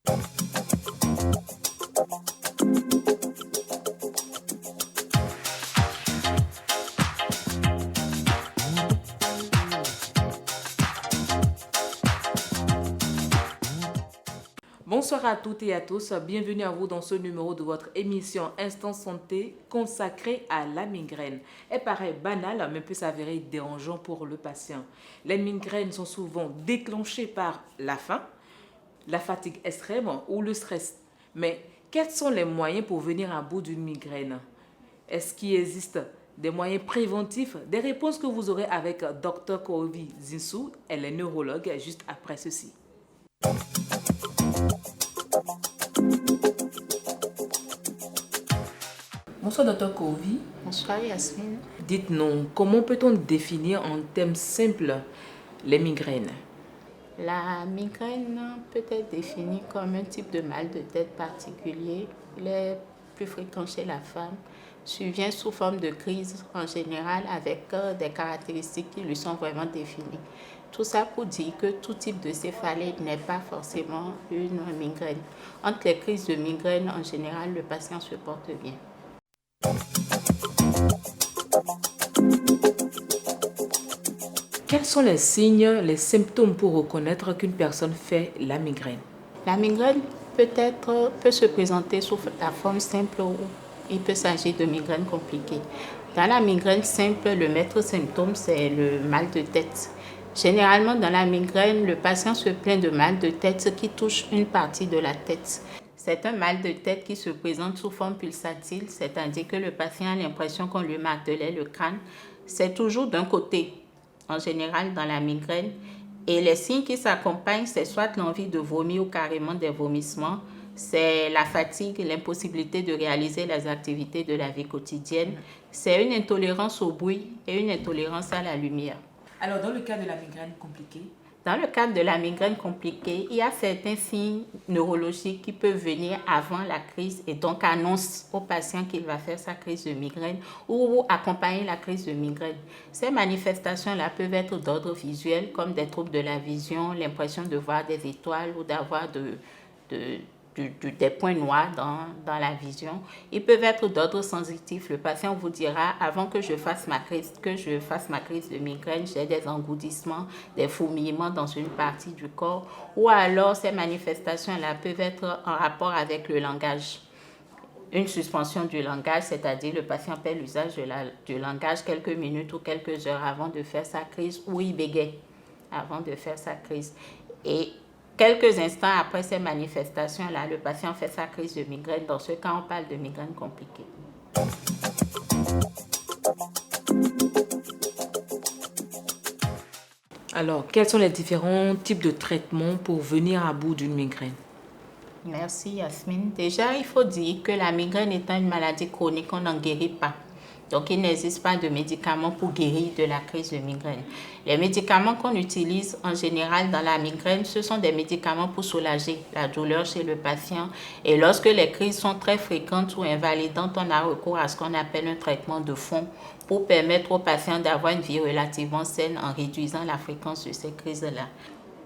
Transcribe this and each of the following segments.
Bonsoir à toutes et à tous, bienvenue à vous dans ce numéro de votre émission Instant Santé consacrée à la migraine. Elle paraît banale mais peut s'avérer dérangeant pour le patient. Les migraines sont souvent déclenchées par la faim, la fatigue extrême ou le stress. Mais quels sont les moyens pour venir à bout d'une migraine? Est-ce qu'il existe des moyens préventifs? Des réponses que vous aurez avec Dr Kovi Zinsou, elle est neurologue, juste après ceci. Bonsoir Dr Kovi. Bonsoir Yasmine. Dites-nous, comment peut-on définir en termes simples les migraines? La migraine peut être définie comme un type de mal de tête particulier. Il est plus fréquent chez la femme. Survient sous forme de crise en général avec des caractéristiques qui lui sont vraiment définies. Tout ça pour dire que tout type de céphalée n'est pas forcément une migraine. Entre les crises de migraine, en général, le patient se porte bien. Quels sont les signes, les symptômes pour reconnaître qu'une personne fait la migraine? La migraine peut se présenter sous la forme simple ou il peut s'agir de migraine compliquée. Dans la migraine simple, le maître symptôme, c'est le mal de tête. Généralement, dans la migraine, le patient se plaint de mal de tête qui touche une partie de la tête. C'est un mal de tête qui se présente sous forme pulsatile, c'est-à-dire que le patient a l'impression qu'on lui martelait le crâne. C'est toujours d'un côté, en général dans la migraine. Et les signes qui s'accompagnent, c'est soit l'envie de vomir ou carrément des vomissements, c'est la fatigue, l'impossibilité de réaliser les activités de la vie quotidienne, c'est une intolérance au bruit et une intolérance à la lumière. Alors, dans le cas de la migraine compliquée? Dans le cadre de la migraine compliquée, il y a certains signes neurologiques qui peuvent venir avant la crise et donc annoncent au patient qu'il va faire sa crise de migraine ou accompagner la crise de migraine. Ces manifestations-là peuvent être d'ordre visuel, comme des troubles de la vision, l'impression de voir des étoiles ou d'avoir des points noirs dans la vision. Ils peuvent être d'ordre sensitif. Le patient vous dira, avant que je fasse ma crise de migraine, j'ai des engourdissements, des fourmillements dans une partie du corps. Ou alors, ces manifestations-là peuvent être en rapport avec le langage. Une suspension du langage, c'est-à-dire le patient perd l'usage du langage quelques minutes ou quelques heures avant de faire sa crise, ou il bégaye avant de faire sa crise. Et quelques instants après ces manifestations-là, le patient fait sa crise de migraine. Dans ce cas, on parle de migraine compliquée. Alors, quels sont les différents types de traitements pour venir à bout d'une migraine? Merci Yasmine. Déjà, il faut dire que la migraine étant une maladie chronique, on n'en guérit pas. Donc, il n'existe pas de médicaments pour guérir de la crise de migraine. Les médicaments qu'on utilise en général dans la migraine, ce sont des médicaments pour soulager la douleur chez le patient. Et lorsque les crises sont très fréquentes ou invalidantes, on a recours à ce qu'on appelle un traitement de fond pour permettre au patient d'avoir une vie relativement saine en réduisant la fréquence de ces crises-là.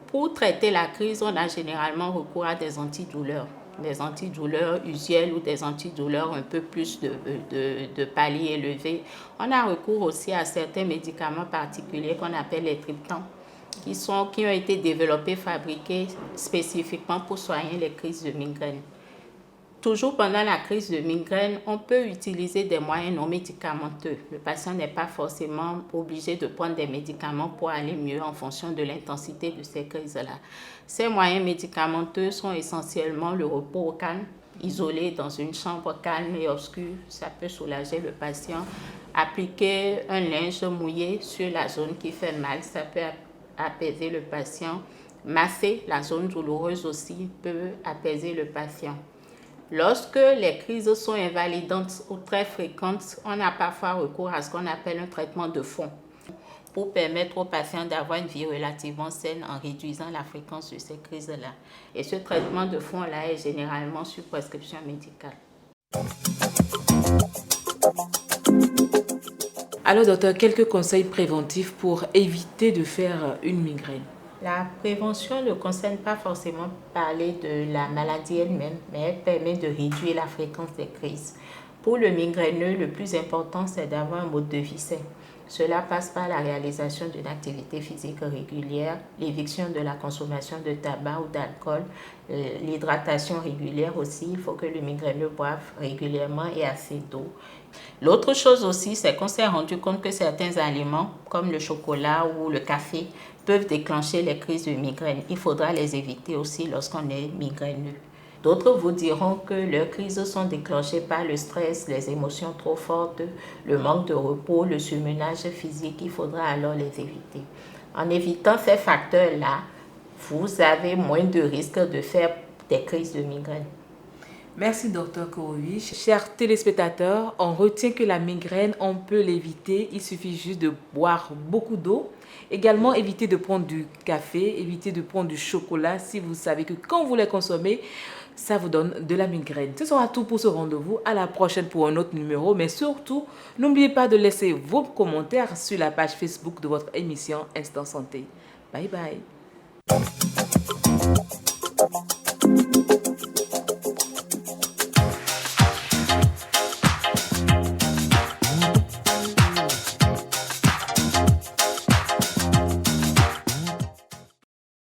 Pour traiter la crise, on a généralement recours à des antidouleurs. Des antidouleurs usuels ou des antidouleurs un peu plus de palier élevé. On a recours aussi à certains médicaments particuliers qu'on appelle les triptans, qui ont été développés, fabriqués spécifiquement pour soigner les crises de migraine. Toujours pendant la crise de migraine, on peut utiliser des moyens non médicamenteux. Le patient n'est pas forcément obligé de prendre des médicaments pour aller mieux en fonction de l'intensité de ces crises-là. Ces moyens médicamenteux sont essentiellement le repos au calme, isolé dans une chambre calme et obscure. Ça peut soulager le patient. Appliquer un linge mouillé sur la zone qui fait mal, ça peut apaiser le patient. Masser la zone douloureuse aussi peut apaiser le patient. Lorsque les crises sont invalidantes ou très fréquentes, on a parfois recours à ce qu'on appelle un traitement de fond pour permettre aux patients d'avoir une vie relativement saine en réduisant la fréquence de ces crises-là. Et ce traitement de fond-là est généralement sur prescription médicale. Alors docteur, quelques conseils préventifs pour éviter de faire une migraine? La prévention ne concerne pas forcément parler de la maladie elle-même, mais elle permet de réduire la fréquence des crises. Pour le migraineux, le plus important, c'est d'avoir un mode de vie sain. Cela passe par la réalisation d'une activité physique régulière, l'éviction de la consommation de tabac ou d'alcool, l'hydratation régulière aussi. Il faut que le migraineux boive régulièrement et assez d'eau. L'autre chose aussi, c'est qu'on s'est rendu compte que certains aliments, comme le chocolat ou le café, peuvent déclencher les crises de migraine. Il faudra les éviter aussi lorsqu'on est migraineux. D'autres vous diront que leurs crises sont déclenchées par le stress, les émotions trop fortes, le manque de repos, le surmenage physique. Il faudra alors les éviter. En évitant ces facteurs-là, vous avez moins de risques de faire des crises de migraine. Merci, Dr Kourovitch. Chers téléspectateurs, on retient que la migraine, on peut l'éviter. Il suffit juste de boire beaucoup d'eau. Également, éviter de prendre du café, éviter de prendre du chocolat si vous savez que quand vous les consommez, ça vous donne de la migraine. Ce sera tout pour ce rendez-vous. À la prochaine pour un autre numéro. Mais surtout, n'oubliez pas de laisser vos commentaires sur la page Facebook de votre émission Instant Santé. Bye bye.